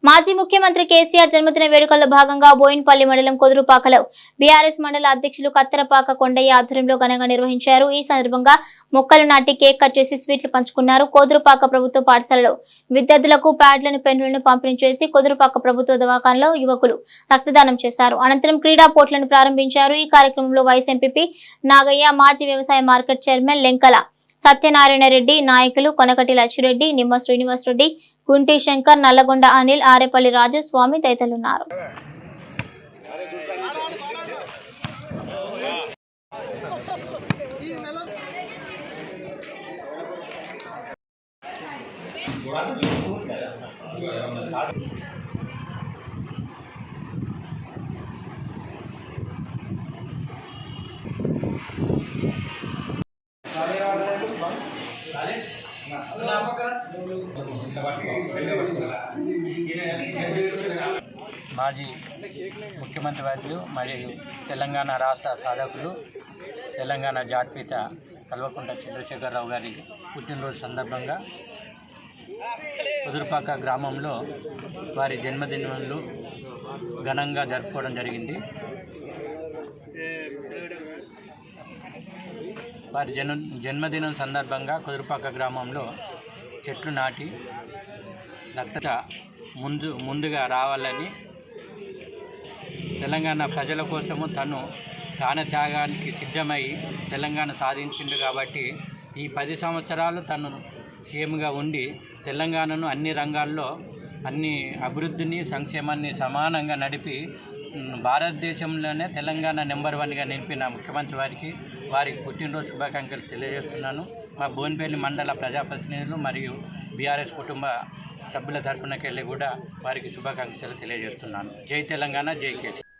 మాజీ ముఖ్యమంత్రి కేసీఆర్ జన్మదిన వేడుకల్లో భాగంగా బోయిన్పల్లి మండలం కుదురుపాకలో బీఆర్ఎస్ మండల అధ్యక్షులు కత్తెరపాక కొండయ్య ఆధ్వర్యంలో ఘనంగా నిర్వహించారు. ఈ సందర్భంగా మొక్కలు నాటి కేక్ కట్ చేసి స్వీట్లు పంచుకున్నారు. కుదురుపాక ప్రభుత్వ పాఠశాలలో విద్యార్థులకు ప్యాడ్లను పెన్నులను పంపిణీ చేసి కుదురుపాక ప్రభుత్వ దవాఖానలో యువకులు రక్తదానం చేశారు. అనంతరం క్రీడా పోటీలను ప్రారంభించారు. ఈ కార్యక్రమంలో వైస్ ఎంపీపీ నాగయ్య, మాజీ వ్యవసాయ మార్కెట్ చైర్మన్ లెంకల సత్యనారాయణ రెడ్డి, నాయకులు కొనకటి లచ్చిరెడ్డి, నిమ్మ శ్రీనివాస్ రెడ్డి, గుంటి శంకర్, నల్లగొండ అనిల్, ఆరేపల్లి రాజు, స్వామి తదితరులున్నారు. మాజీ ముఖ్యమంత్రి వర్యులు మరియు తెలంగాణ రాష్ట్ర సాధకులు తెలంగాణ జాతిపిత కల్వకుంట్ల చంద్రశేఖరరావు గారి పుట్టినరోజు సందర్భంగా కుదురుపాక గ్రామంలో వారి జన్మదినాలు ఘనంగా జరుపుకోవడం జరిగింది. వారి జన్మదినం సందర్భంగా కుదురుపాక గ్రామంలో చెట్లు నాటి రక్త ముందుగా రావాలని తెలంగాణ ప్రజల కోసము తను ప్రాణత్యాగానికి సిద్ధమై తెలంగాణ సాధించింది. కాబట్టి ఈ 10 సంవత్సరాలు తను సీఎంగా ఉండి తెలంగాణను అన్ని రంగాల్లో అన్ని అభివృద్ధిని సంక్షేమాన్ని సమానంగా నడిపి భారతదేశంలోనే తెలంగాణ నెంబర్ 1గా నిలిపిన ముఖ్యమంత్రి వారికి పుట్టినరోజు శుభాకాంక్షలు తెలియజేస్తున్నాను. మా బోయిన్పల్లి మండల ప్రజాప్రతినిధులు మరియు బీఆర్ఎస్ కుటుంబ సభ్యుల తరపునకెళ్ళి కూడా వారికి శుభాకాంక్షలు తెలియజేస్తున్నాను. జై తెలంగాణ, జై కేసీఆర్.